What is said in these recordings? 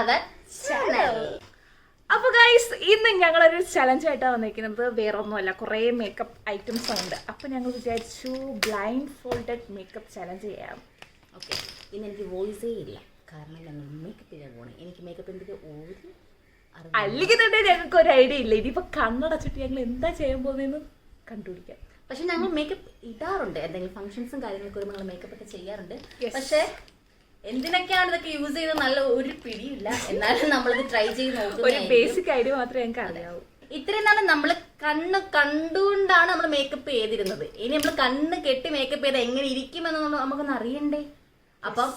Our channel. അപ്പോൾ guys ഇന്ന് ഞങ്ങളൊരു ചലഞ്ചായിട്ടാണ് വന്നിരിക്കുന്നത്. വേറെ ഒന്നുമല്ല, കുറേ മേക്കപ്പ് ഐറ്റംസ് ഉണ്ട്. അപ്പോൾ ഞങ്ങൾ വിചാരിച്ചു ബ്ലൈൻഡ് ഫോൾഡഡ് മേക്കപ്പ് ചലഞ്ച് ചെയ്യാം. ഓക്കെ, ഇന്ന് എനിക്ക് വോയിസേ ഇല്ല, കാരണം ഞങ്ങൾ മേക്കപ്പ് ചെയ്യാൻ പോകണം. എനിക്ക് മേക്കപ്പിൻ്റെ ഒരു അല്ലെങ്കിൽ തന്നെ ഞങ്ങൾക്ക് ഒരു ഐഡിയ ഇല്ല. ഇനിയിപ്പോൾ കണ്ണടച്ചിട്ട് ഞങ്ങൾ എന്താ ചെയ്യാൻ പോകുന്നതെന്ന് കണ്ടുപിടിക്കാം. പക്ഷെ ഞങ്ങൾ മേക്കപ്പ് ഇടാറുണ്ട്, എന്തെങ്കിലും ഫംഗ്ഷൻസും കാര്യങ്ങളൊക്കെ വരുമ്പോൾ ഞങ്ങൾ മേക്കപ്പ് ഒക്കെ ചെയ്യാറുണ്ട്. പക്ഷേ എന്തിനൊക്കെയാണ് ഇതൊക്കെ യൂസ് ചെയ്യുന്നത് നല്ല ഒരു പിടിയില്ല. എന്നാലും നമ്മളിത് ട്രൈ ചെയ്ത് നോക്കും. ഒരു ബേസിക് ഐഡിയ മാത്രമേ ഞങ്ങൾക്ക് അറിയാവൂ. ഇത്രയും നാളെ നമ്മൾ കണ്ണ് കണ്ടുകൊണ്ടാണ് നമ്മൾ മേക്കപ്പ് ചെയ്തിരുന്നത്. ഇനി നമ്മൾ കണ്ണ് കെട്ടി മേക്കപ്പ് ചെയ്ത് എങ്ങനെ ഇരിക്കുമെന്ന് നമുക്കൊന്ന് അറിയണ്ടേ. അപ്പം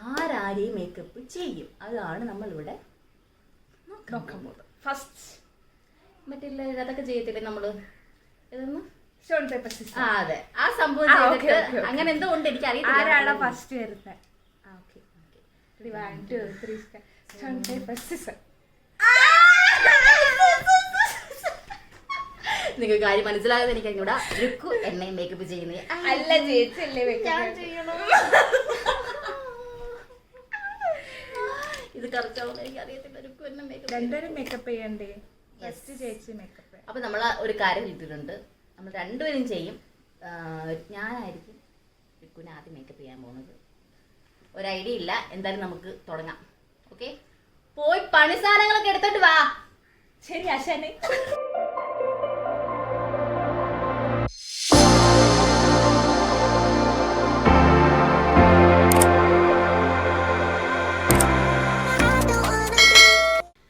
ആരാരെയും മേക്കപ്പ് ചെയ്യും, അതാണ് നമ്മളിവിടെ നോക്കാൻ പോകുന്നത്. ഫസ്റ്റ് മറ്റില്ല അതൊക്കെ ചെയ്യത്തില്ലേ നമ്മള്, ഇതൊന്ന് സ്റ്റോൺ പേപ്പർ സിസർ. അതെ, ആ സംഭവം ചെയ്തിട്ട് അങ്ങനെ എന്തോ ഉണ്ട്, എനിക്ക് അറിയില്ല ആരാണ് ഫസ്റ്റ് വരുന്നത്. One, two, three, stone paper scissors. നിങ്ങൾക്ക് കാര്യം മനസ്സിലായത് എനിക്ക് ഇവിടെ രുക്കു എന്നെ മേക്കപ്പ് ചെയ്യുന്നത് അല്ല, ചേച്ചിയല്ലേ ഇത് കറക്റ്റാവുന്ന എനിക്ക് അറിയത്തില്ല. രുക്കു എന്നെ മേക്കപ്പ് രണ്ടുപേരും മേക്കപ്പ് ചെയ്യണ്ടേ? ഫസ്റ്റ് ചേച്ചി മേക്കപ്പ്. അപ്പൊ നമ്മൾ ഒരു കാര്യം ഇട്ടിട്ടുണ്ട്, നമ്മൾ രണ്ടുപേരും ചെയ്യും. ഞാനായിരിക്കും രുക്കുവിനെ ആദ്യം മേക്കപ്പ് ചെയ്യാൻ പോകുന്നത്. ഒരു ഐഡിയ ഇല്ല, എന്തായാലും നമുക്ക് തുടങ്ങാം. ഓക്കെ, പോയി പണി സാധനങ്ങളൊക്കെ എടുത്തോട്ട് വാ. ശരി ആശാനെ.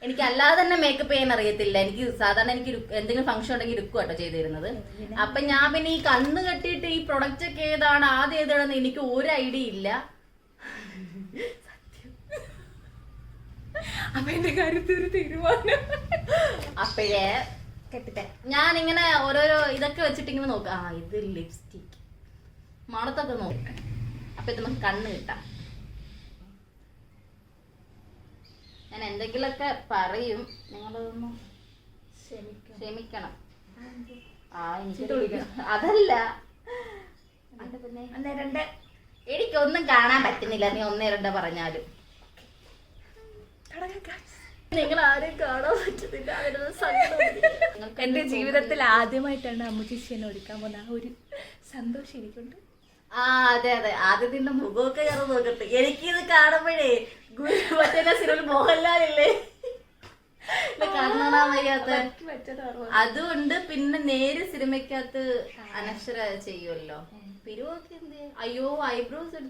എനിക്ക് അല്ലാതെ തന്നെ മേക്കപ്പ് ചെയ്യാൻ അറിയത്തില്ല. എനിക്ക് സാധാരണ എനിക്ക് എന്തെങ്കിലും ഫംഗ്ഷൻ ഉണ്ടെങ്കിൽ രുക്കു കേട്ടോ ചെയ്തു തരുന്നത്. അപ്പൊ ഞാൻ പിന്നെ ഈ കണ്ണ് കെട്ടിയിട്ട് ഈ പ്രൊഡക്റ്റ് ഒക്കെ ഏതാണ് ആദ്യം ഏതാണെന്ന് എനിക്ക് ഒരു ഐഡിയ ഇല്ല. അവന്റെ കാര്യത്തിൽ ഒരു തീരുമാനം. അപ്പോഴേ കെട്ടിട്ടെ ഞാനിങ്ങനെ ഓരോരോ ഇതൊക്കെ വെച്ചിട്ട് ഇങ്ങനെ നോക്കാം. ഇത് ലിപ്സ്റ്റിക് മണത്തൊക്കെ നോക്കാം. അപ്പൊ ഇത് നമുക്ക് കണ്ണ് കിട്ടാം. ഞാൻ എന്തെങ്കിലുമൊക്കെ പറയും, നിങ്ങളൊന്നും ക്ഷമിക്കണം. അതല്ല, പിന്നെ എനിക്കൊന്നും കാണാൻ പറ്റുന്നില്ല. നീ ഒന്നേ രണ്ടോ പറഞ്ഞാലും നിങ്ങൾ ആരെയും കാണാൻ പറ്റുന്നില്ല. എന്റെ ജീവിതത്തിൽ ആദ്യമായിട്ടാണ് അമ്മുചേച്ചിനെ ഒരുക്കാൻ പോകുന്ന ആ ഒരു സന്തോഷം എനിക്കുണ്ട്. അതെ അതെ, ആദ്യം നിന്റെ മുഖമൊക്കെ ഞാൻ നോക്കട്ടെ. എനിക്കിത് കാണുമ്പോഴേ മറ്റേ സിനിമ മോഹൻലാലില്ലേ കാണാൻ വയ്യാത്ത അതുകൊണ്ട് പിന്നെ നേര് സിനിമയ്ക്കകത്ത് അനശ്വര ചെയ്യുമല്ലോ. പിരിവൊക്കെ എന്ത്, അയ്യോ ഐബ്രോസ്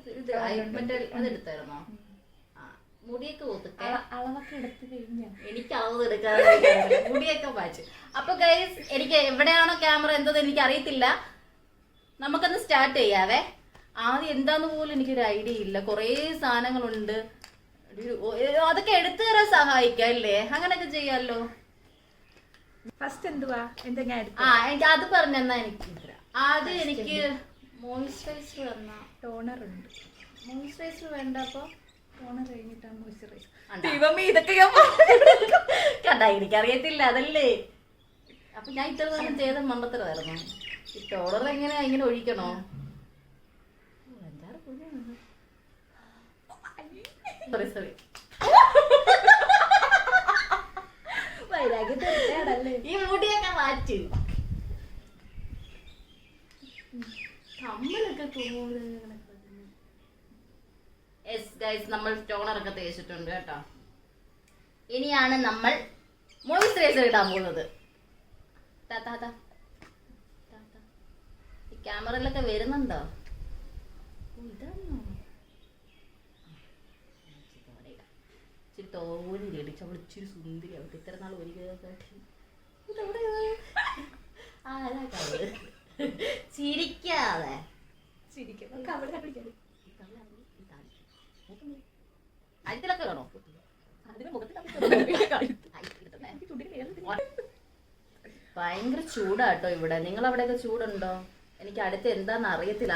മറ്റേ അതെടുത്തായിരുന്നോ? മുടിയൊക്കെ ഒതുക്കെ അളവൊക്കെ എടുത്തു കഴിഞ്ഞാൽ എനിക്ക് അളവ് എടുക്കാതെ മുടിയൊക്കെ മാച്ചു. അപ്പൊ ഗൈസ്, എനിക്ക് എവിടെയാണോ ക്യാമറ എന്തോ എനിക്ക് അറിയത്തില്ല. നമുക്കൊന്ന് സ്റ്റാർട്ട് ചെയ്യാവേ. ആദ്യം എന്താന്ന് പോലും എനിക്കൊരു ഐഡിയ ഇല്ല. കുറേ സാധനങ്ങളുണ്ട്, അതൊക്കെ എടുത്തു തരാൻ സഹായിക്കാം അല്ലേ? അങ്ങനെയൊക്കെ ചെയ്യാമല്ലോ. ഫസ്റ്റ് എന്തുവാ എന്തെങ്കിലും എനിക്ക് അത് പറഞ്ഞെന്നാ എനിക്ക് ആദ്യം എനിക്ക് മോയിസ്ചറൈസർ വന്ന ടോണർ ഉണ്ട്. മോയിസ്ചറൈസർ വേണ്ട. അപ്പൊ ടോണർ കഴിഞ്ഞിട്ടാണ് മോയിസ്ചറൈസർ. ഇതൊക്കെ കണ്ടാ എനിക്കറിയത്തില്ല, അതല്ലേ. അപ്പൊ ഞാൻ ഇത്ര നേരം ചെയ്ത മണ്ടത്തരമായിരുന്നു. ഈ ടോണർ എങ്ങനെ ഇങ്ങനെ ഒഴിക്കണോ? സോറി ഈ മുടിയൊക്കെ മാറ്റി കമ്മലൊക്കെ നമ്മൾ ടോണറൊക്കെ തേച്ചിട്ടുണ്ട് കേട്ടോ. ഇനിയാണ് നമ്മൾ മോയിസ്ചറൈസർ ഇടാൻ പോകുന്നത്. ഈ ക്യാമറയിലൊക്കെ വരുന്നുണ്ടോ? ഇതാണോ? ഇച്ചിരി തോന്നി ഇടിച്ച് അവൾ ഇച്ചിരി സുന്ദരിയാവട്ടെ. ഇത്ര നാൾ ഒരു ചിരിക്കാതെ അയത്തിലൊക്കെ വേണോ? ഭയങ്കര ചൂടാട്ടോ ഇവിടെ. നിങ്ങൾ അവിടെയൊക്കെ ചൂടുണ്ടോ? എനിക്ക് അടുത്ത് എന്താന്ന് അറിയത്തില്ല.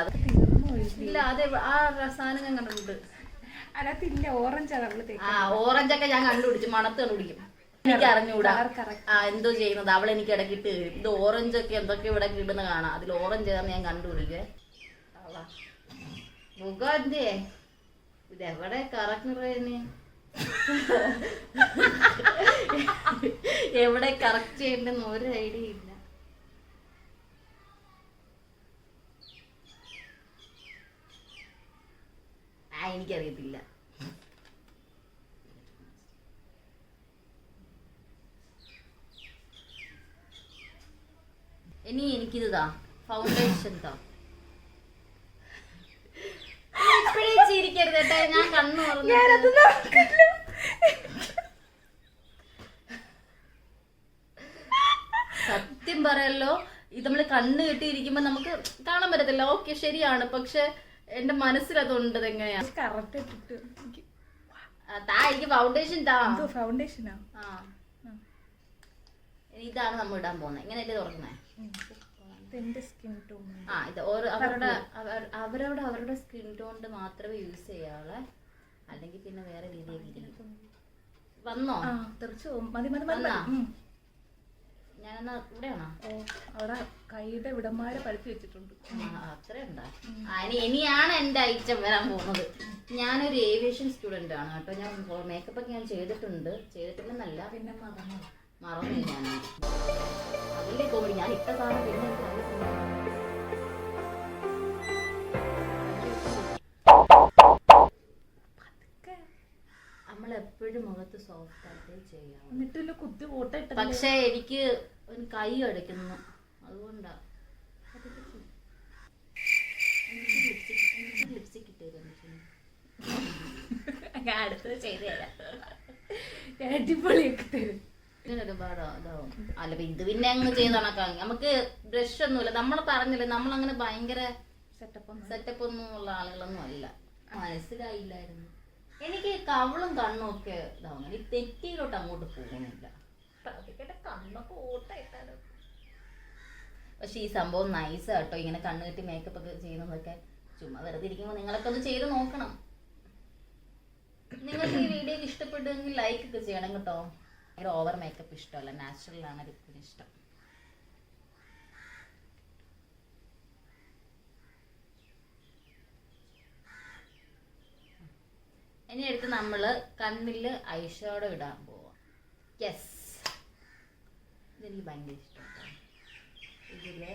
ഇല്ല, അതെ, ആ സാധനം ഞാൻ കണ്ടിട്ടുണ്ട്. ഓറഞ്ചൊക്കെ ഞാൻ കണ്ടുപിടിച്ചു, മണത്ത് കണ്ടുപിടിക്കും. എനിക്ക് അറിഞ്ഞൂടാ എന്തോ ചെയ്യുന്നത്. അവൾ എനിക്ക് ഇടക്കിട്ട് ഇത് ഓറഞ്ചൊക്കെ എന്തൊക്കെ ഇവിടെ ഇടുന്ന കാണാം. അതിൽ ഓറഞ്ച് ഏതാന്ന് ഞാൻ കണ്ടുപിടിക്കേ. മുഖം എന്തേ ഇതെവിടെ കറക്റ്റ് എവിടെ കറക്റ്റ് ചെയ്യണ്ടെന്ന് ഒരു ഐഡിയ ഇല്ല. എനിക്കറിയത്തില്ല. ഇനി എനിക്കിത് താ, ഫൗണ്ടേഷൻ താ. ഇപ്പഴേ ചിരിക്കരുത് കേട്ടോ, ഞാൻ കണ്ണു തുറന്നു. സത്യം പറയല്ലോ, ഇത് നമ്മള് കണ്ണ് കെട്ടിയിരിക്കുമ്പോ നമുക്ക് കാണാൻ പറ്റത്തില്ല. ഓക്കെ ശരിയാണ്, പക്ഷെ എന്റെ മനസ്സിലതുണ്ട്. എങ്ങനെയാ താ, എനിക്ക് ഫൗണ്ടേഷൻ താ. ഫൗണ്ടേഷനാ? ഇതാണ് നമ്മൾ ഇടാൻ പോകുന്നത്. ഇങ്ങനെയല്ലേ തുറക്കുന്നേ? ഇത് അവരവരുടെ സ്കിൻ ടോണിന്റെ മാത്രമേ യൂസ് ചെയ്യാവുള്ളേ, അല്ലെങ്കിൽ പിന്നെ വേറെ രീതിയിൽ വന്നോ? ഞാനെന്നാ ഇവിടെയാണോ? അവിടെ കൈയുടെ വിടന്മാരെ പഴുത്തി വെച്ചിട്ടുണ്ട്. അത്രയുണ്ടോ? ഇനിയാണ് എന്റെ ഐറ്റം വരാൻ പോകുന്നത്. ഞാനൊരു ഏവിയേഷൻ സ്റ്റുഡന്റ് ആണ് കേട്ടോ. ഞാൻ മേക്കപ്പ് ഒക്കെ ഞാൻ ചെയ്തിട്ടുണ്ടെന്നല്ല, പിന്നെ മറന്നു ഞാൻ. അതില്ലേ കോമഡി, ഞാൻ ഇട്ട സാധനം പിന്നെ നമ്മളെപ്പോഴും മുഖത്ത് സോഫ്റ്റ് ആയിട്ട് ചെയ്യാം. എന്നിട്ട് കുത്തി ഓട്ടിട്ട്, പക്ഷെ എനിക്ക് കൈ അടയ്ക്കുന്നു, അതുകൊണ്ടാ. ലിപ്സ്റ്റിക് ഇട്ട് അടുത്തത് ചെയ്ത് തരാം. അടിപൊളിയൊക്കെ തരും. ഒരുപാട് ഇതാവും. അല്ല ഇത് പിന്നെ അങ്ങ് ചെയ്ത് കണക്കാ. നമുക്ക് ബ്രഷ് ഒന്നുമില്ല. നമ്മൾ പറഞ്ഞില്ലേ, നമ്മളങ്ങനെ ഭയങ്കര സെറ്റപ്പ് ഒന്നും ഉള്ള ആളുകളൊന്നും അല്ല. മനസ്സിലായില്ലായിരുന്നു. എനിക്ക് കവളും കണ്ണും ഒക്കെ ഇതാവുന്നു. ഈ തെറ്റിയിലോട്ട് അങ്ങോട്ട് പോകുന്നില്ല. കണ്ണൊക്കെ ഓട്ടായിട്ടാണ്. പക്ഷെ ഈ സംഭവം നൈസ് കേട്ടോ. ഇങ്ങനെ കണ്ണ് കെട്ടി മേക്കപ്പ് ഒക്കെ ചെയ്യുന്നതൊക്കെ ചുമ്മാ വെറുതെ ഇരിക്കുമ്പോൾ നിങ്ങളൊക്കെ ഒന്ന് ചെയ്ത് നോക്കണം. നിങ്ങൾക്ക് ഈ വീഡിയോ ഇഷ്ടപ്പെട്ടെങ്കിൽ ലൈക്ക് ഒക്കെ ചെയ്യണം കേട്ടോ. ഭയങ്കര ഓവർ മേക്കപ്പ് ഇഷ്ടമല്ല, നാച്ചുറലാണ് ലുക്കിന് ഇഷ്ടം. ഇനി എടുത്ത് നമ്മള് കണ്ണില് ഐഷാഡോ ഇടാൻ പോവാം. യെസ്, ഇതെനിക്ക് ഭയങ്കര ഇഷ്ടമാണ്. ഇതില്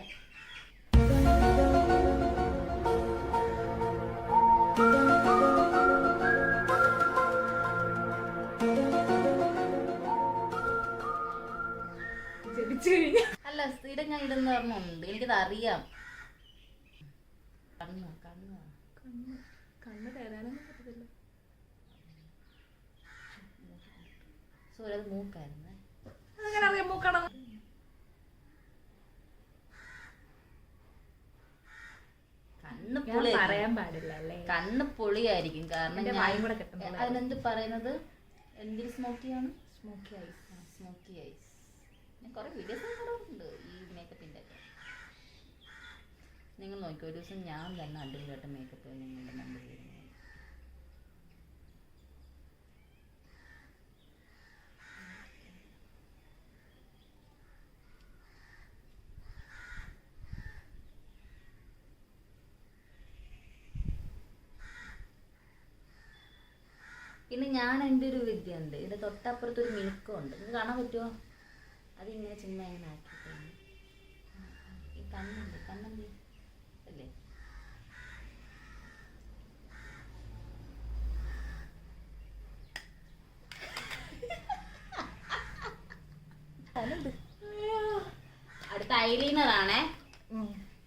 അല്ല, സ്ഥിരം ഞാൻ ഇടുന്ന പറഞ്ഞുണ്ട്, എനിക്കത് അറിയാം. കണ്ണ് കണ്ണ് കണ്ണ് തരാനൊന്നും പറ്റത്തില്ല. സോറി, അത് മൂക്കായിരുന്നു. അങ്ങനെ അറിയാം മൂക്കണം. കണ്ണ് പറയാൻ പാടില്ല അല്ലേ? കണ്ണ് പൊളിയായിരിക്കും. കാരണം അതിനെന്ത് പറയുന്നത്, എന്തിൽ സ്മോക്കിയാണ്? Smoky eyes. Smoky eyes. ഞാൻ കുറെ വീഡിയോസ് ഉണ്ട് ഈ മേക്കപ്പിന്റെ ഒക്കെ. നിങ്ങൾ നോക്കി, ഒരു ദിവസം ഞാൻ തന്നെ അടിപൊളിയായിട്ട് മേക്കപ്പ് നിങ്ങളുടെ മുമ്പിൽ ചെയ്യുന്നത്. പിന്നെ ഞാൻ എൻ്റെ ഒരു വിദ്യ ഉണ്ട്. ഇതിൻ്റെ തൊട്ടപ്പുറത്തൊരു മിനുക്കമുണ്ട്, നിങ്ങൾക്ക് കാണാൻ പറ്റുമോ? അതിങ്ങനെ ചുമ്മാ ഇങ്ങനെ ആക്കിയിട്ടാണ്. ഈ കണ്ണുണ്ട്, കണ്ണെന്ത് അല്ലേ? അടുത്ത ഐലൈനറാണേ.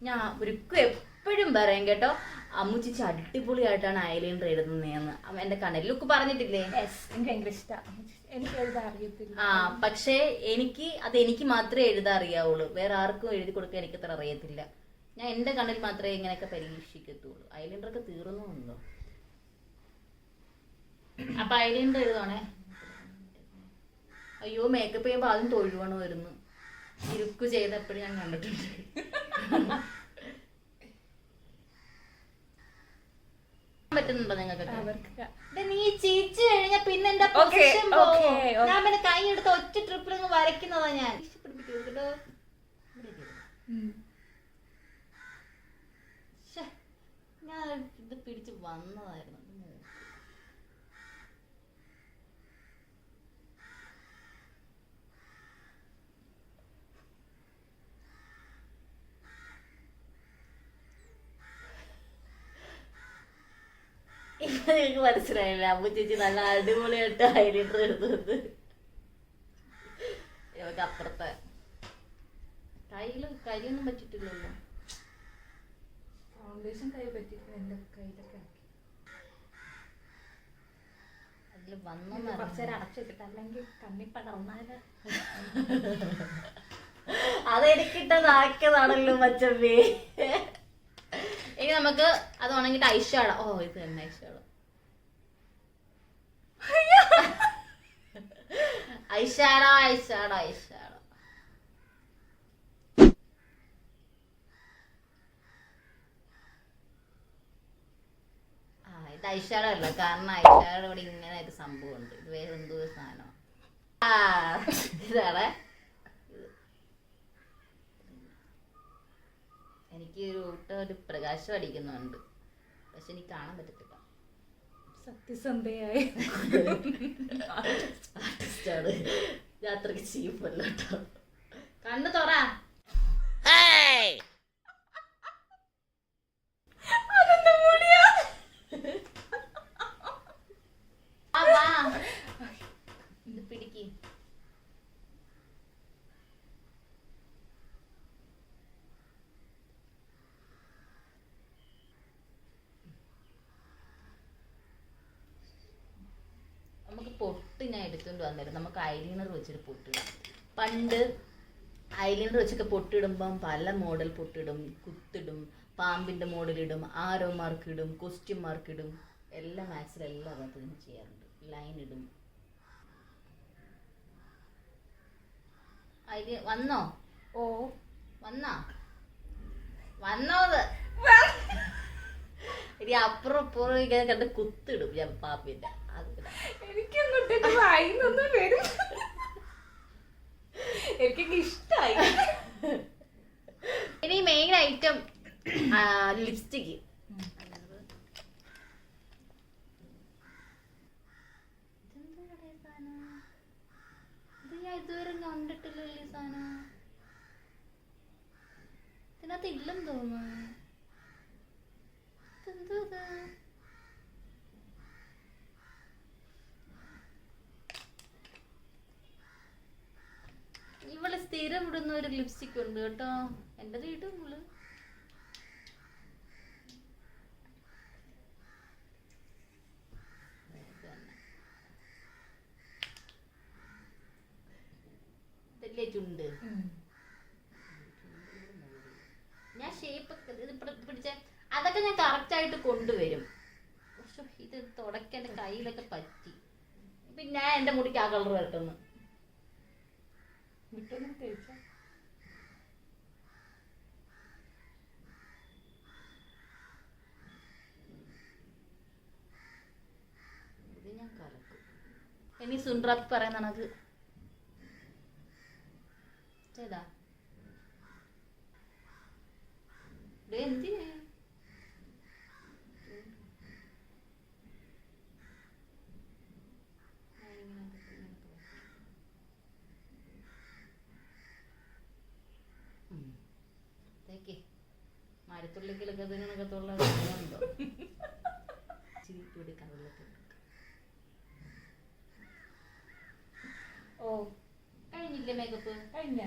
ഞാൻ ഒരിക്കലും എപ്പോഴും പറയും കേട്ടോ, അമ്മുച്ചിച്ച് അടിപൊളിയായിട്ടാണ് ഐലൈനർ എഴുതുന്നതെന്ന്. എന്റെ കണ്ണിൽ ലുക്ക് പറഞ്ഞിട്ടില്ലേ? എനിക്ക് ഭയങ്കര ഇഷ്ടമാണ്. എനിക്ക് എഴുതാൻ അറിയത്തില്ല. പക്ഷേ എനിക്ക് മാത്രമേ എഴുതാൻ അറിയാവുള്ളൂ. വേറെ ആർക്കും എഴുതി കൊടുക്കാൻ എനിക്ക് അത്ര അറിയത്തില്ല. ഞാൻ എന്റെ കണ്ണിൽ മാത്രമേ ഇങ്ങനെയൊക്കെ പരീക്ഷിക്കത്തുള്ളൂ. ഐലൈനർ ഒക്കെ തീർന്നുണ്ടോ? അപ്പൊ ഐലൈനർ എഴുതുവാണേ. അയ്യോ, മേക്കപ്പ് ചെയ്യുമ്പോ അതും തൊഴുവണം വരുന്നു. ഇരുക്കു ചെയ്തപ്പോഴും ഞാൻ കണ്ടിട്ടുണ്ട്. പറ്റുന്നുണ്ടോ നിങ്ങൾക്ക്? നീ ചിരിച്ചു കഴിഞ്ഞാ പിന്നെ എന്റെ പൊസിഷൻ പോവും. ഞാൻ പിന്നെ കൈ എടുത്ത് ഒറ്റ ട്രിപ്പിൽ വരയ്ക്കുന്നതാ ഞാൻ. ഇഷ്ടപ്പെടുപ്പിക്കോ? ഞാൻ ഇത് പിടിച്ച് വന്നതായിരുന്നു. ഇപ്പൊ എനിക്ക് മനസ്സിലായില്ല അമ്മ ചേച്ചി നല്ല അടിപൊളിയായിട്ട് ഹൈലൈറ്റർ എടുത്തത്. ഇവക്ക് അപ്പുറത്തെ കയ്യൊന്നും പറ്റിട്ടില്ലല്ലോ. ഫൗണ്ടേഷൻ കൈ പറ്റിട്ട് എന്റെ കയ്യിലൊക്കെ അതില് വന്നോ കുറച്ചേരം അടച്ചിട്ടിട്ട് അല്ലെങ്കിൽ കണ്ണി പടർന്നാല്. അതെനിക്കിട്ടതാക്കിയതാണല്ലോ മച്ചമ്മേ. ഇനി നമുക്ക് അത് ഉണങ്ങിട്ട് ഐഷാഡോ. ഓ ഇത് തന്നെ ഐഷാഡോ. Eyeshadow eyeshadow eyeshadow. ഇത് ഐഷാഡോ അല്ല, കാരണം ഐഷാഡോ ഇവിടെ ഇങ്ങനെ ഒരു സംഭവം ഉണ്ട്. ഇത് വേറെ എന്തോ സാധനം. ഇതാണ് എനിക്ക് ഒരു പ്രകാശം അടിക്കുന്നുണ്ട്, പക്ഷെ എനിക്ക് കാണാൻ പറ്റത്തില്ല. സത്യസന്ധയായി ആർട്ടിസ്റ്റാണ്, രാത്രിക്ക് ചീപ്പല്ല കേട്ടോ. കണ്ണു തുറ. ഇത് പിടിക്ക്. നമുക്ക് പൊട്ട് ഞാൻ എടുത്തുകൊണ്ട് വന്നിരുന്നു. നമുക്ക് ഐലൈനർ വെച്ചിട്ട് പൊട്ടിടാം. പണ്ട് ഐലൈനർ വെച്ചൊക്കെ പൊട്ടിടുമ്പം പല മോഡൽ പൊട്ടിടും, കുത്തിടും, പാമ്പിന്റെ മോഡലിടും, ആരോ മാർക്ക് ഇടും, ക്വസ്റ്റ്യൻ മാർക്ക് ഇടും, എല്ലാ മാത്സിലെല്ലാം അതിനകത്ത് ഞാൻ ചെയ്യാറുണ്ട്. ലൈൻ ഇടും. അതില് വന്നോ? ഓ വന്നോത് ഇനി അപ്പുറം ഇപ്പുറം ഇങ്ങനെ കണ്ട് കുത്തിടും ഞാൻ പാമ്പിന്റെ. എനിക്കങ്ങോട്ടേക്ക് വായിന്നൊന്നും വരും. എനിക്കൊക്കെ ഇഷ്ടായി. ഇനി മെയിൻ ഐറ്റം ലിപ്സ്റ്റിക്ക്. ഇത് ഞാൻ ഇതുവരെ കണ്ടിട്ടില്ലല്ലോ ഈ സാധനം. ഇതിനകത്ത് ഇല്ലെന്ന് തോന്നുന്നു. ഇതെന്തോ ഇത്? ഇവള് സ്ഥിരം ഇടുന്ന ഒരു ലിപ്സ്റ്റിക് ഉണ്ട് കേട്ടോ. എന്റെ ഇടും ഇവള്. ഇതല്ലേ ചുണ്ട്. ഞാൻ ഷേപ്പ് പിടിച്ച അതൊക്കെ ഞാൻ കറക്റ്റ് ആയിട്ട് കൊണ്ടുവരും. പക്ഷെ ഇത് തുടക്കം എന്റെ കയ്യിലൊക്കെ പറ്റി. പിന്നെ ഞാൻ എന്റെ മുടിക്ക് ആ കളർ വരട്ടുന്നു. വിട്ടൊന്നും കഴിച്ച ഇത് ഞാൻ കറക്കും. ഇനി സുൻറാപ്പി പറയുന്നതാണ് അത് ചെയ്താ എന്തിനാ മരത്തുള്ളിക്കലൊക്കെ ഇതിനകത്തുള്ള ഉണ്ടോ? ചിരിക്കൂടി കവിളൊക്കെ. ഓ കഴിഞ്ഞില്ലേ മേക്കപ്പ്? കഴിഞ്ഞ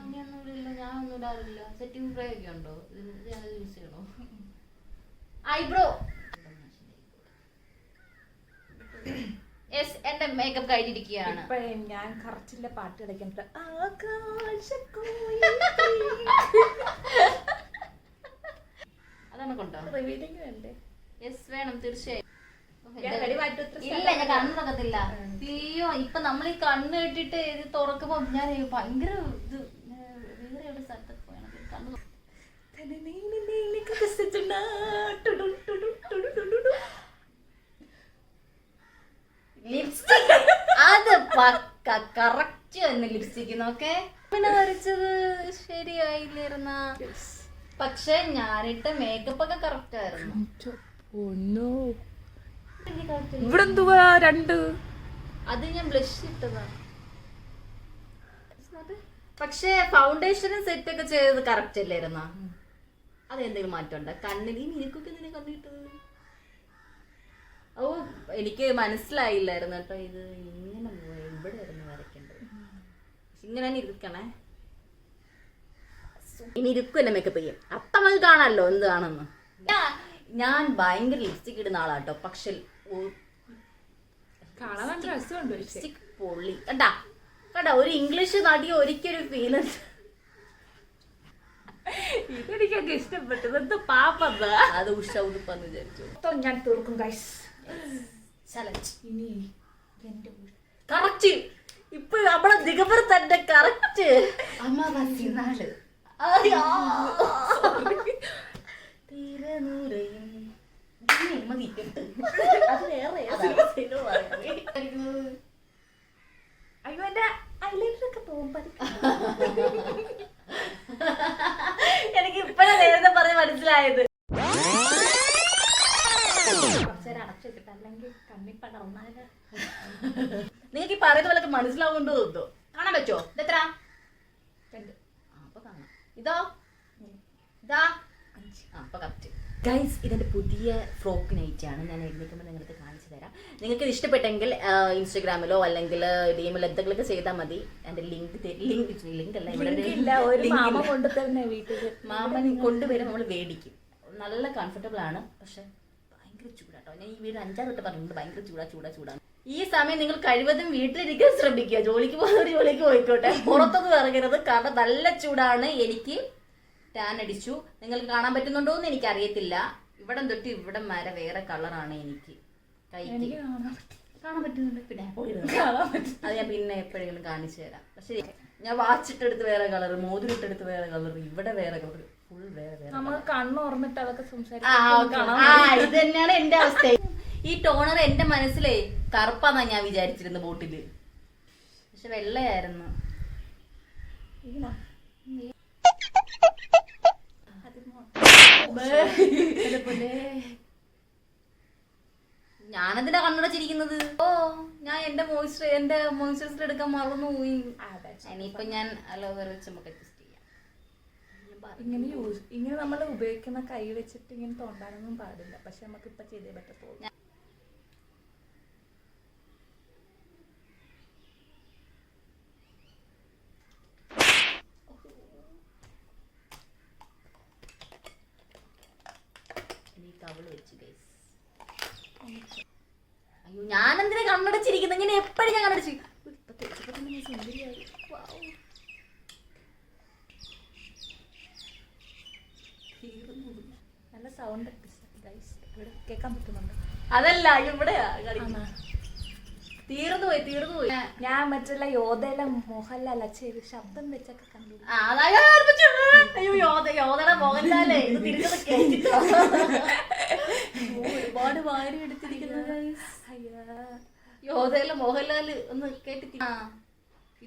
ഇനിയൊന്നും ഇടില്ല. ഞാൻ ഒന്നും ഇടാറില്ല. സെറ്റിംഗ് സ്പ്രേ ഒക്കെ ഉണ്ടോ? ഇത് ഞാനത് യൂസ് ചെയ്യണോ? ഐബ്രോ. യെസ്, എന്റെ മേക്കപ്പ് കഴിഞ്ഞിരിക്കുകയാണ്. ഇപ്പഴേ ഞാൻ കറച്ചിന്റെ പാട്ട് കളിക്കുന്നത്. അതാണ് കൊണ്ടോ? റിവീലിംഗ് വേണ്ടേ? യെസ് വേണം, തീർച്ചയായും. ഇല്ല, ഞാൻ കണ്ണ് തുറക്കത്തില്ല. അയ്യോ, ഇപ്പൊ നമ്മൾ ഈ കണ്ണ് കെട്ടിട്ട് ഇത് തുറക്കുമ്പോ ഞാൻ ഭയങ്കര ഇത് വേറെ ഒരു സ്ഥലത്തൊക്കെ പോയാണ് കണ്ണ്. ലിപ്സ്റ്റിക് അത് പക്ക കറക്റ്റ് തന്നെ ലിപ്സ്റ്റിക് നോക്കെ. പിന്നെ വരച്ചത് ശരിയായില്ലായിരുന്ന, പക്ഷെ ഞാനിട്ട മേക്കപ്പ് ഒക്കെ കറക്റ്റ് ആയിരുന്നു. ഇവിടെ എന്തുവാ രണ്ട്? അത് ഞാൻ ബ്ലഷ് ഇട്ടതാ. പക്ഷെ ഫൗണ്ടേഷനും സെറ്റ് ഒക്കെ ചെയ്തത് കറക്റ്റ് അല്ലായിരുന്ന? അതെന്തെങ്കിലും മാറ്റമുണ്ടോ കണ്ണിൽ? ഈ മിനിക്കൊക്കെ എന്തിനാ കണ്ണിട്ടത്? എനിക്ക് മനസ്സിലായില്ലായിരുന്നു കേട്ടോ ഇത് ഇങ്ങനെ ഇവിടെ ആയിരുന്നു വരയ്ക്കേണ്ടത്. ഇങ്ങനെ തന്നെ ഇരിക്കണേ. ഇനി ഇരിക്കും എന്നെ മേക്കപ്പ് ചെയ്യും. അപ്പം നമുക്ക് കാണാമല്ലോ എന്താണെന്ന്. ഞാൻ ഭയങ്കര ലിപ്സ്റ്റിക് ഇടുന്ന ആളാട്ടോ. പക്ഷെ ലിപ്സ്റ്റിക് പൊള്ളി കേട്ടാ കേട്ടാ. ഒരു ഇംഗ്ലീഷ് നടി ഒരിക്കലും ഫീൽ ഇതെനിക്കൊക്കെ ഇഷ്ടപ്പെട്ടു. എന്ത് പാപ്പത് അത് ഉഷ ഉടുപ്പെന്ന് വിചാരിച്ചു. ഞാൻ തീർക്കും ഗൈസ്. ചലഞ്ച് ഇനി കറക്റ്റ്. ഇപ്പൊ നമ്മളെ ദിഗംബർ തന്നെ കറക്റ്റ്. അമാവാസി നാള് അയ്യോ എന്റെ ഐലൈനറൊക്കെ പോകുമ്പോ എനിക്ക് ഇപ്പഴാ നേരത്തെ പറഞ്ഞ് മനസ്സിലായത്. നിങ്ങൾക്ക് ഈ പറയുന്ന പോലെ മനസ്സിലാവുകൊണ്ട് തോന്നുന്നു. കാണാൻ പറ്റുമോ? ഇതെത്ര? അപ്പൊ കാണാം. ഇതോ ഇതാ അപ്പൊ കറക്റ്റ്. ഗൈസ് ഇതിന്റെ പുതിയ ഫ്രോക്ക് നൈറ്റ് ആണ്. ഞാൻ എഴുന്നേക്കുമ്പോൾ നിങ്ങൾക്ക് കാണിച്ചു തരാം. നിങ്ങൾക്ക് ഇത് ഇഷ്ടപ്പെട്ടെങ്കിൽ ഇൻസ്റ്റഗ്രാമിലോ അല്ലെങ്കിൽ ഡിഎമ്മിലോ എന്തെങ്കിലുമൊക്കെ ചെയ്താൽ മതി. എന്റെ ലിങ്ക് അല്ല ഇവിടെ മാമൻ കൊണ്ടുവരും. നമ്മൾ മേടിക്കും. നല്ല കംഫർട്ടബിൾ ആണ്. പക്ഷെ ഭയങ്കര ചൂടാട്ടോ. ഞാൻ ഈ വീട് 5-6 വട്ടം പറഞ്ഞിട്ടുണ്ട്. ഭയങ്കര ചൂടാണ്. ഈ സമയം നിങ്ങൾ കഴിവതും വീട്ടിലിരിക്കാൻ ശ്രമിക്കുക. ജോലിക്ക് പോകുന്നവർ ജോലിക്ക് പോയിക്കോട്ടെ. പുറത്തൊന്നും ഇറങ്ങരുത്. കാരണം നല്ല ചൂടാണ്. എനിക്ക് ടാൻ അടിച്ചു. നിങ്ങൾക്ക് കാണാൻ പറ്റുന്നുണ്ടോ എന്ന് എനിക്ക് അറിയത്തില്ല. ഇവിടെ തൊട്ട് ഇവിടെ വരെ വേറെ കളറാണ് എനിക്ക് കൈക്ക് കാണാൻ പറ്റുന്നുണ്ട്. പിന്നെ അത് ഞാൻ പിന്നെ എപ്പോഴെങ്കിലും കാണിച്ചു തരാം. പക്ഷെ ഞാൻ വാച്ചിട്ടെടുത്ത് വേറെ കളർ, മോതിരിട്ടെടുത്ത് വേറെ കളർ, ഇവിടെ വേറെ കളർ, ഫുൾ വേറെ. നമുക്ക് കണ്ണുറന്നിട്ട് അതൊക്കെ ഇത് തന്നെയാണ് എന്റെ അവസ്ഥ. ഈ ടോണർ എന്റെ മനസ്സിലേ കറുപ്പാന്നാ ഞാൻ വിചാരിച്ചിരുന്നു ബോട്ടില്. പക്ഷെ വെള്ളയായിരുന്നു. ഞാനെന്തിനാ കണ്ണടച്ചിരിക്കുന്നത്? ഞാൻ എന്റെ മോയ്സ്ചറൈസർ എടുക്കാൻ മറന്നുപോയി. ഇനിയിപ്പൊ ഞാൻ അലോവേറ വെച്ച് നമുക്ക് അഡ്ജസ്റ്റ് ചെയ്യാം. ഇങ്ങനെ നമ്മൾ ഉപയോഗിക്കുന്ന കൈ വെച്ചിട്ട് ഇങ്ങനെ തോണ്ടാനൊന്നും പാടില്ല. പക്ഷെ നമുക്ക് ഇപ്പൊ ചെയ്തേ പറ്റത്തുള്ളൂ. അയ്യോ ഞാനെന്തിനാ കണ്ണടച്ചിരിക്കുന്നത്? ഇങ്ങനെ എപ്പോഴും ഞാൻ കണ്ണടച്ച് നല്ല സൗണ്ട് ഇവിടെ കേൾക്കാൻ പറ്റുന്നുണ്ട്. അതല്ല ഇവിടെ തീർന്നു പോയി. ഞാൻ മറ്റുള്ള യോധയിലെ മോഹൻലാൽ ചെയ്ത് ശബ്ദം വെച്ചൊക്കെ കണ്ടു. അയ്യോ യോധയുടെ മോഹൻലാലേ ഒരുപാട് വാരി എടുത്തിരിക്കുന്നത്. യോധയിലെ മോഹൻലാല് ഒന്ന് കേട്ടിട്ട്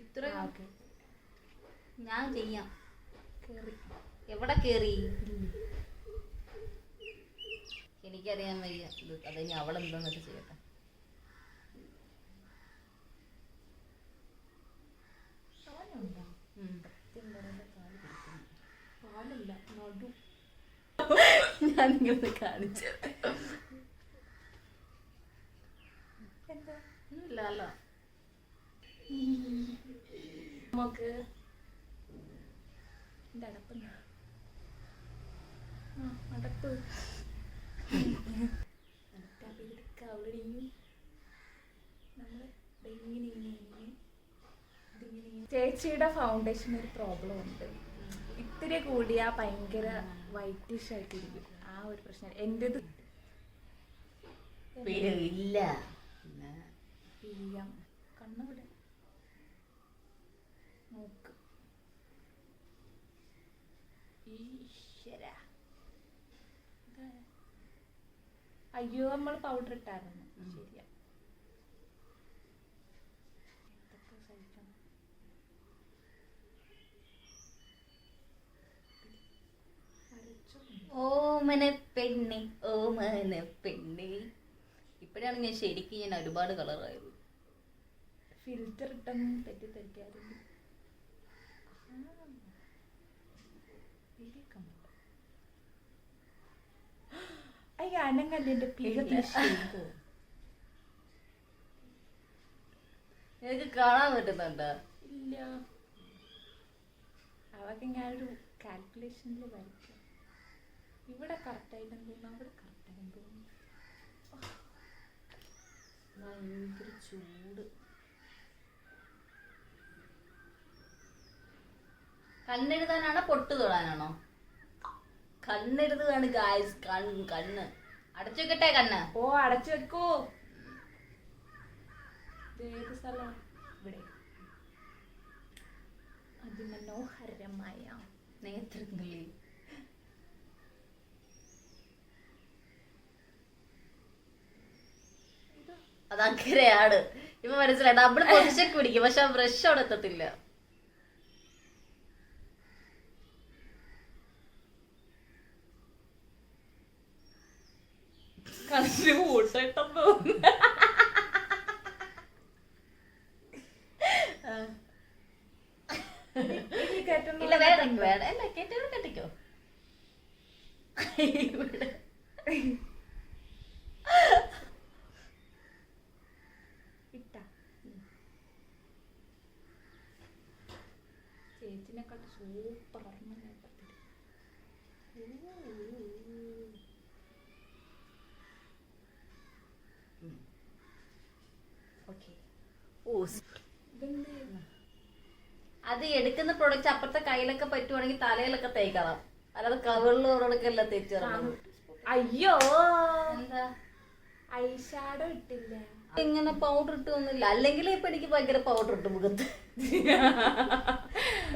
ഇത്ര ഞാൻ ചെയ്യാം. എവിടെ കേറി എനിക്കറിയാൻ വയ്യ. അതിന് അവളെന്താന്നൊക്കെ ചെയ്യട്ടെ. ഞാനിങ്ങനെ കാണിച്ചു ഇല്ലല്ലോ. നമുക്ക് അടപ്പ് ചേച്ചിയുടെ ഫൗണ്ടേഷൻ ഒരു പ്രോബ്ലം ഉണ്ട്. ഇത്തിരി കൂടിയാ ഭയങ്കര വൈറ്റിഷ് ആയിട്ടിരിക്കും. ആ ഒരു പ്രശ്നം എന്റേത് ഇല്ല. കണ്ണവിടെ മൂക്ക് അയ്യോ നമ്മൾ പൗഡർ ഇട്ടായിരുന്നു. ശരിയാ. ഓമന പെണ്ണെ ഇപ്പഴാണ് ഞാൻ ശരിക്കും ഞാൻ ഒരുപാട് കളറായത്. ഫിൽറ്റർ ഇട്ടൊന്നും തെറ്റിദ്ധരിക്കാറുണ്ട്. അയ്യോ അനങ്ങല്ലേ എന്റെ എനിക്ക് കാണാൻ പറ്റുന്നുണ്ടോ? ഇല്ല, അതൊക്കെ ഞാനൊരു കാൽക്കുലേഷനിൽ വരയ്ക്കാം. ഇവിടെ കറക്റ്റായിട്ടും തോന്നുന്നു, അവിടെ കറക്റ്റായിട്ടും തോന്നുന്നു. ഭയങ്കര ചൂട്. കണ്ണെഴുതാനാണോ പൊട്ട് തൊടാനാണോ? കണ്ണെഴുതുകയാണ് ഗായ്സ്. കണ്ണ് അടച്ചു വെക്കട്ടെ. കണ്ണ് അടച്ചു വെക്കൂ. ഏത് സ്ഥലം? ഇവിടെ. അതിമനോഹരമായ നേത്രങ്ങളിൽ അതങ്ങനെയാണ്. ഇപ്പൊ മനസ്സിലായി. ഡബിൾ പൊസിഷൻ പിടിക്കും, പക്ഷെ ആ ബ്രഷ് അവിടെ എത്തത്തില്ല. കണ്ണിന് കൂട്ടിട്ടും തോന്നുന്നു. ഇല്ല വേണം വേണം. അല്ല കെട്ടിയോ കെട്ടിക്കോ. ഇവിടെ ചേച്ചിനെക്കാട്ട് സൂപ്പർ അത് എടുക്കുന്ന പ്രൊഡക്റ്റ് അപ്പുറത്തെ കയ്യിലൊക്കെ പറ്റുവാണെങ്കിൽ തലയിലൊക്കെ തേക്കണം. അല്ലാതെ കവിളിലൊക്കെ തേച്ചിറങ്ങും. അയ്യോ, എന്താ ഐഷാഡോ ഇട്ടില്ല? ഇങ്ങനെ പൗഡർ ഇട്ടൊന്നുമില്ല. അല്ലെങ്കിൽ ഇപ്പൊ എനിക്ക് ഭയങ്കര പൗഡർ ഇട്ട് മുഖത്ത്.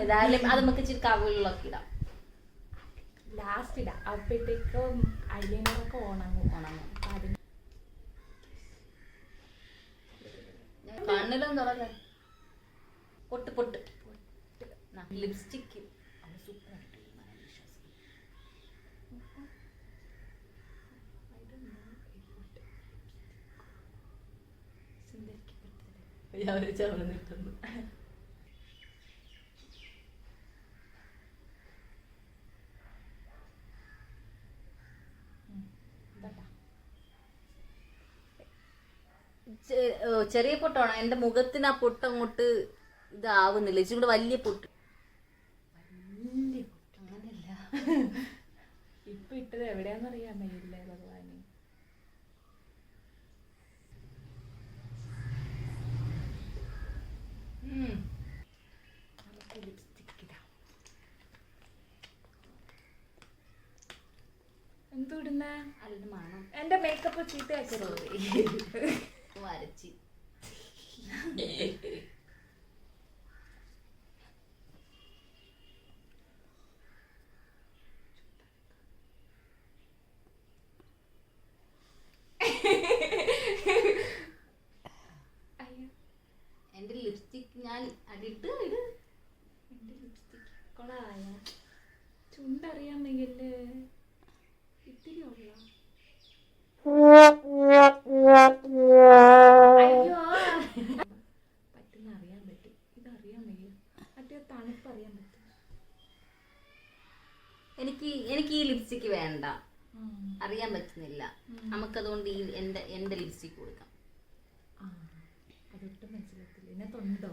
ഏതായാലും അത് നമുക്ക് ഇച്ചിരി കവിളിലൊക്കെ ഇടാം. ലാസ്റ്റ് ഇടാം. അപ്പോഴത്തേക്കും ഐലൈനറൊക്കെ ഉണങ്ങും. കണ്ണിലും തുറല്ലേ പൊട്ട് പൊട്ട്. ലിപ്സ്റ്റിക്ക് സൂപ്പർ ചവന്നിട്ടുണ്ട്. ചെറിയ പൊട്ടാണോ? എന്റെ മുഖത്തിന് ആ പൊട്ട് അങ്ങോട്ട് ഇതാവുന്നില്ല. ഇച്ചിരി കൂടെ വലിയ പൊട്ട്. വലിയ പൊട്ട് അങ്ങനെയല്ല. ഇപ്പൊ ഇട്ടത് എവിടെയാന്ന് അറിയാൻ വയ്യില്ലേ ഭഗവാന്. നമുക്ക് ലിപ്സ്റ്റിക് ഇടാം. എന്തുടുന്ന അല്ല മണം. എന്റെ മേക്കപ്പ് ചീത്തയാക്കരുത്. വരച്ച് എന്റെ ലിപ്സ്റ്റിക് ഞാൻ അടിട്ട് ഇട്. എന്റെ ലിപ്സ്റ്റിക് കൊളായ. ചുണ്ടറിയാൻ വയ്യല്ലേ? ഇത്തിരി ഉള്ള. അയ്യോ, പറ്റുന്ന അറിയാൻ പറ്റും. ഇതറിയാൻ വയ്യ. മറ്റേ തണുപ്പ് അറിയാൻ പറ്റും. എനിക്ക് ഈ ലിപ്സ്റ്റിക് വേണ്ട. അറിയാൻ പറ്റുന്നില്ല. നമുക്കതുകൊണ്ട് ഈ എന്റെ ലിപ്സ്റ്റിക് കൊടുക്കാം. അതൊട്ടും മനസ്സിലാക്കില്ല. എന്നെ തൊണ്ടോ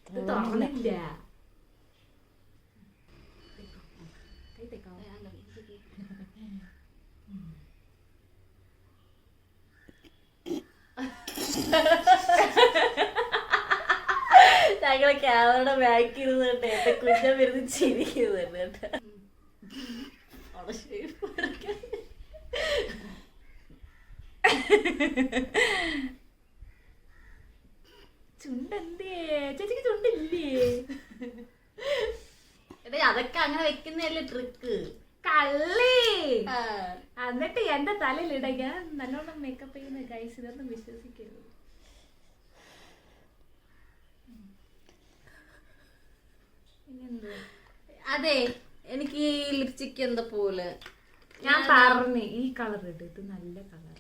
ഇത് തുറന്നില്ല. കൈ തേക്കാവോ? ഞങ്ങളെ ക്യാമറയുടെ ബാക്ക് ഇരുന്നുണ്ട് എന്റെ കുഞ്ഞ വരുന്ന് ചിരിക്കുന്നുണ്ട് കേട്ടോ. ചുണ്ടെന്തേ ചേച്ചിക്ക്? ചുണ്ടില്ലേ? എടേ അതൊക്കെ അങ്ങനെ വെക്കുന്നതല്ലേ ട്രിക്ക്. കള്ളി. എന്നിട്ട് എന്റെ തലയിലിട. ഞാൻ നല്ലോണം മേക്കപ്പ് ചെയ്യുന്ന ഗൈസ്, ഇതൊന്നും വിശ്വസിക്കരുത്. അതെ, എനിക്ക് ഈ ലിപ്സ്റ്റിക് എന്താ പോലെ ഞാൻ പറഞ്ഞു ഈ കളർ ഇട്. ഇത് നല്ല കളർ.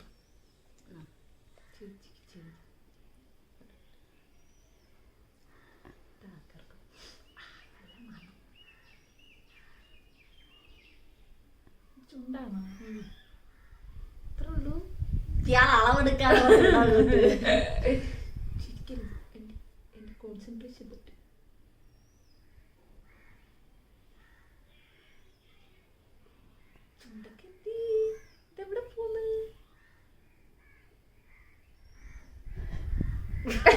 ചുണ്ടാണോ? ഇത്രേ ഉള്ളൂ. ഇയാൾ അളവെടുക്കാൻ ഇപ്പൊ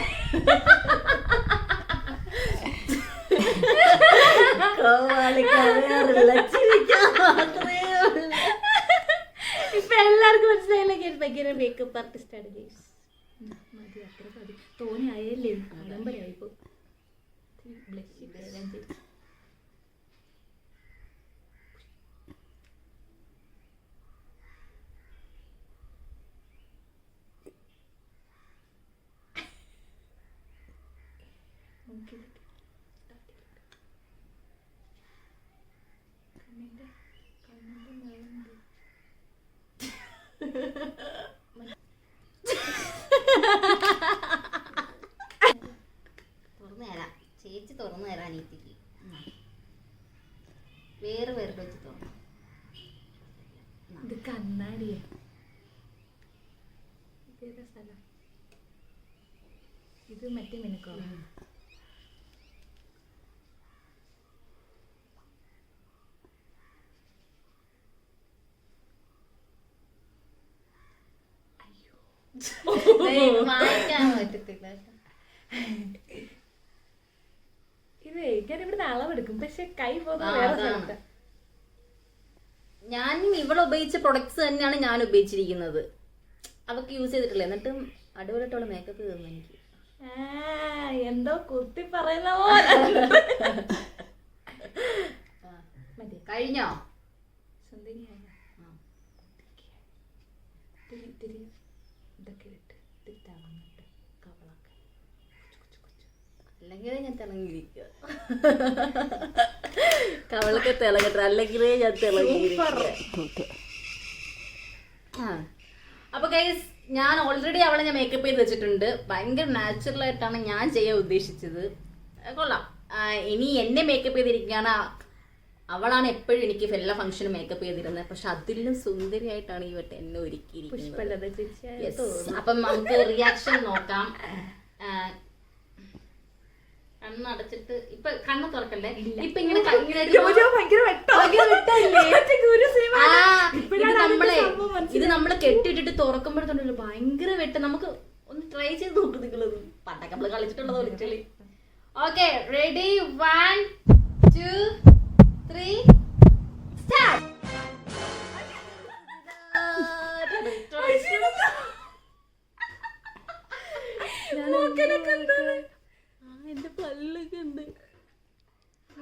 എല്ലാവർക്കും മനസ്സിലായില്ലേ ഭയങ്കര മേക്കപ്പ് ആർട്ടിസ്റ്റാണ് ഗൈസ്. മതി അത്ര മതി, തോന്നിയായല്ലേ ആഡംബരമായിപ്പോ. തുറന്നു തരാം ചേച്ചി, തുറന്നു തരാം അനിയത്തിക്ക്. വേറെ വെച്ച് തുറന്നു. ഇത് കണ്ണാടിയാ. ഇതേതാ സ്ഥലം? ഇത് മറ്റേ മിനുക്കോ? വായിക്കാൻ പറ്റത്തില്ല. ഇത് ഞാൻ ഇവിടുന്ന് അളവെടുക്കും, പക്ഷെ കൈ പോകുന്ന വേറെ സ്ഥലത്താ. ഞാനും ഇവിടെ ഉപയോഗിച്ച പ്രൊഡക്ട്സ് തന്നെയാണ് ഞാൻ ഉപയോഗിച്ചിരിക്കുന്നത്. അവർക്ക് യൂസ് ചെയ്തിട്ടില്ല, എന്നിട്ടും അടിപൊളിയായിട്ടുള്ള മേക്കപ്പ് തന്നു എനിക്ക്. എന്തോ കുത്തി പറയുന്ന പോലെ. കഴിഞ്ഞോ? അല്ലെങ്കിൽ ഞാൻ തിളങ്ങിയിരിക്കുക. കവളൊക്കെ തിളങ്ങട്ടെ, അല്ലെങ്കിലേ ഞാൻ തിളങ്ങിയിരിക്കുക. അപ്പൊ ഗൈസ്, ഞാൻ ഓൾറെഡി അവളെ ഞാൻ മേക്കപ്പ് ചെയ്ത് വെച്ചിട്ടുണ്ട്. ഭയങ്കര നാച്ചുറൽ ആയിട്ടാണ് ഞാൻ ചെയ്യാൻ ഉദ്ദേശിച്ചത്. കൊള്ളാം. ഇനി എന്നെ മേക്കപ്പ് ചെയ്തിരിക്കുകയാണ്. അവളാണ് എപ്പോഴും എനിക്ക് എല്ലാ ഫംഗ്ഷനും മേക്കപ്പ് ചെയ്തിരുന്നത്. പക്ഷെ അതിലും സുന്ദരിയായിട്ടാണ് ഈ വട്ടം എന്നെ ഒരുക്കിയിരിക്കുന്നത്. അപ്പം നമുക്ക് റിയാക്ഷൻ നോക്കാം. കണ്ണടച്ചിട്ട് ഇപ്പൊ കണ്ണ് തുറക്കല്ലേ. ഇപ്പൊ ഇങ്ങനെ ഇത് നമ്മള് കെട്ടിയിട്ടിട്ട് തുറക്കുമ്പോഴത്തേണ്ടല്ലോ ഭയങ്കര വെട്ടം. നമുക്ക് ഒന്ന് ട്രൈ ചെയ്ത് നോക്ക്. നിങ്ങളത് പണ്ടൊക്കെ നമ്മള് കളിച്ചിട്ടുള്ളത് ഒളിച്ചളി. Okay, ready? 1 2 3 സ്റ്റാർട്ട്. എന്റെ പല്ലൊക്കെ ഉണ്ട്.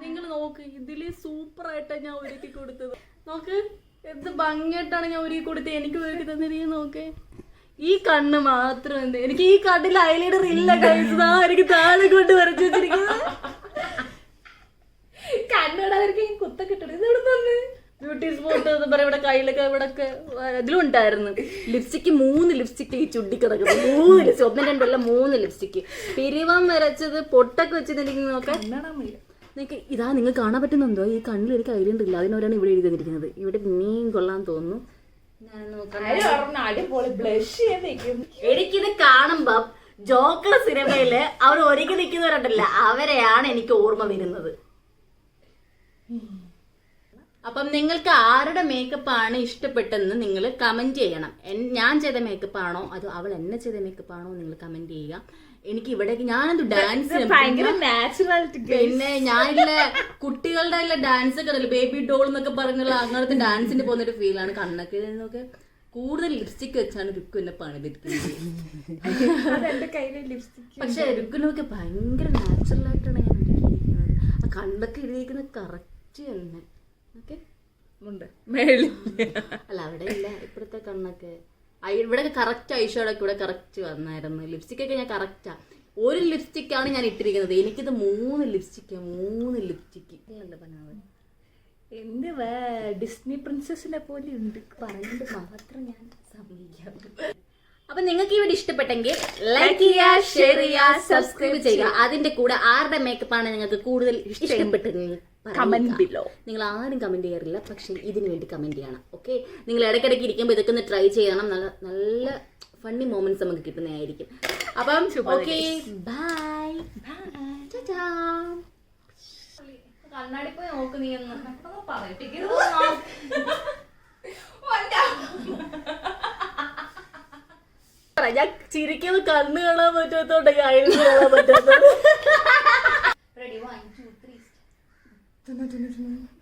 നിങ്ങൾ നോക്ക്, ഇതില് സൂപ്പർ ആയിട്ടാണ് ഞാൻ ഒരുക്കി കൊടുത്തത്. നോക്ക് എന്ത് ഭംഗിയായിട്ടാണ് ഞാൻ ഒരുക്കി കൊടുത്തത്. എനിക്ക് ഒരുക്കി തന്നിരിക്കും. നോക്ക്, ഈ കണ്ണ് മാത്രം എന്ത്, എനിക്ക് ഈ കണ്ണിൽ ഐലൈനർ ഇല്ല കഴിച്ചതാ. എനിക്ക് താഴെ കൊണ്ട് വരച്ചു വെച്ചിരിക്കുന്നത്. കണ്ണോടവർക്ക് കുത്തൊക്കെ ഇട്ടത് ഇവിടെ തന്നെ ബ്യൂട്ടി സ്പോട്ട് എന്ന് പറയാം. ഇവിടെ കയ്യിലൊക്കെ ഇവിടെ ഒക്കെ ഇതിലും ഉണ്ടായിരുന്നു. ലിപ്സ്റ്റിക്ക് 3 ലിപ്സ്റ്റിക്ക് ഈ ചുണ്ടി കിടക്കുന്നത്. 3 ലിപ്സ്റ്റിക്, 1 2 അല്ല 3 ലിപ്സ്റ്റിക്ക്. പിരിവം വരച്ചത്, പൊട്ടൊക്കെ വെച്ചിട്ടുണ്ടെങ്കിൽ നോക്കാൻ നിങ്ങൾക്ക് ഇതാ നിങ്ങൾ കാണാൻ പറ്റുന്നുണ്ടോ? ഈ കണ്ണിൽ ഒരു ഐലൈനർ ഇല്ല. അതിനോരാണ് ഇവിടെ എഴുതി തന്നിരിക്കുന്നത്. ഇവിടെ പിന്നെയും കൊള്ളാൻ തോന്നുന്നു. എനിക്കിത് കാണുമ്പം ജോക്കർ സിനിമയില് അവർ ഒരുക്കി നിൽക്കുന്നവരുണ്ടല്ല, അവരെയാണ് എനിക്ക് ഓർമ്മ വരുന്നത്. അപ്പം നിങ്ങൾക്ക് ആരുടെ മേക്കപ്പ് ആണ് ഇഷ്ടപ്പെട്ടെന്ന് നിങ്ങൾ കമന്റ് ചെയ്യണം. ഞാൻ ചെയ്ത മേക്കപ്പ് ആണോ അതോ അവൾ എന്നെ ചെയ്ത മേക്കപ്പ് ആണോ നിങ്ങൾ കമന്റ് ചെയ്യുക. എനിക്ക് ഇവിടെ ഞാനെന്ത് ഡാൻസ്, പിന്നെ ഞാനില്ല കുട്ടികളുടെ ഡാൻസ് ഒക്കെ ഉണ്ടല്ലോ, ബേബി ഡോൾ എന്നൊക്കെ പറഞ്ഞുള്ള അങ്ങനത്തെ ഡാൻസിന് പോകുന്നൊരു ഫീലാണ്. കണ്ണൊക്കെ നോക്കെ കൂടുതൽ ലിപ്സ്റ്റിക് വെച്ചാണ് രുക്കു എന്നെ പണിതിരിക്കുന്നത്. പക്ഷെ രുക്കിനൊക്കെ ഭയങ്കര നാച്ചുറൽ ആയിട്ടാണ് ഞാൻ ഒരുക്കിയിരിക്കുന്നത്. ആ കണ്ണൊക്കെ എഴുതിയിരിക്കുന്നത് കറക്റ്റ് തന്നെ. ഓക്കെ, അല്ല അവിടെ ഇല്ല. ഇപ്പോഴത്തെ കണ്ണൊക്കെ ഇവിടെ കറക്റ്റ് ഐഷോടൊക്കെ ഇവിടെ കറക്റ്റ് വന്നായിരുന്നു. ലിപ്സ്റ്റിക് ഒക്കെ ഞാൻ കറക്റ്റാ. 1 ലിപ്സ്റ്റിക്കാണ് ഞാൻ ഇട്ടിരിക്കുന്നത്. എനിക്കിത് 3 ലിപ്സ്റ്റിക്ക്. 3 ലിപ്സ്റ്റിക്ക് എന്ത് ഡിസ്നി പ്രിൻസസിനെ പോലെ ഉണ്ട് പറഞ്ഞിട്ട് മാത്രം ഞാൻ സമ്മതിക്കാം. അപ്പൊ നിങ്ങൾക്ക് ഇവിടെ ഇഷ്ടപ്പെട്ടെങ്കിൽ ലൈക്ക് ചെയ്യുക, ഷെയർ ചെയ്യുക, സബ്സ്ക്രൈബ് ചെയ്യുക. അതിന്റെ കൂടെ ആരുടെ മേക്കപ്പ് ആണ് നിങ്ങൾക്ക് കൂടുതൽ ഇഷ്ടപ്പെട്ടത് കമന്റ് ബിലോ. നിങ്ങൾ ആരും കമന്റ് ചെയ്യാറില്ല, പക്ഷെ ഇതിനു വേണ്ടി കമന്റ് ചെയ്യണം. ഓക്കെ, നിങ്ങൾ ഇടയ്ക്കിടയ്ക്ക് ഇരിക്കുമ്പോൾ ഇതൊക്കെ ഒന്ന് ട്രൈ ചെയ്യണം. നല്ല നല്ല ഫണ്ണി മൊമെന്റ്സ് നമുക്ക് കിട്ടുന്നതായിരിക്കും. അപ്പം ഓക്കെ, ബൈ. കണ്ണാടി പോയി നോക്ക്. നീ എന്ന് പറയിപ്പിക്കരുത്. പറ, ഞാൻ ചിരിക്കുന്നത് കണ്ണ് കാണാൻ പറ്റാത്തോണ്ടെങ്കിൽ ഐസ് കാണാൻ പറ്റാത്തത്. റെഡി 1 2 3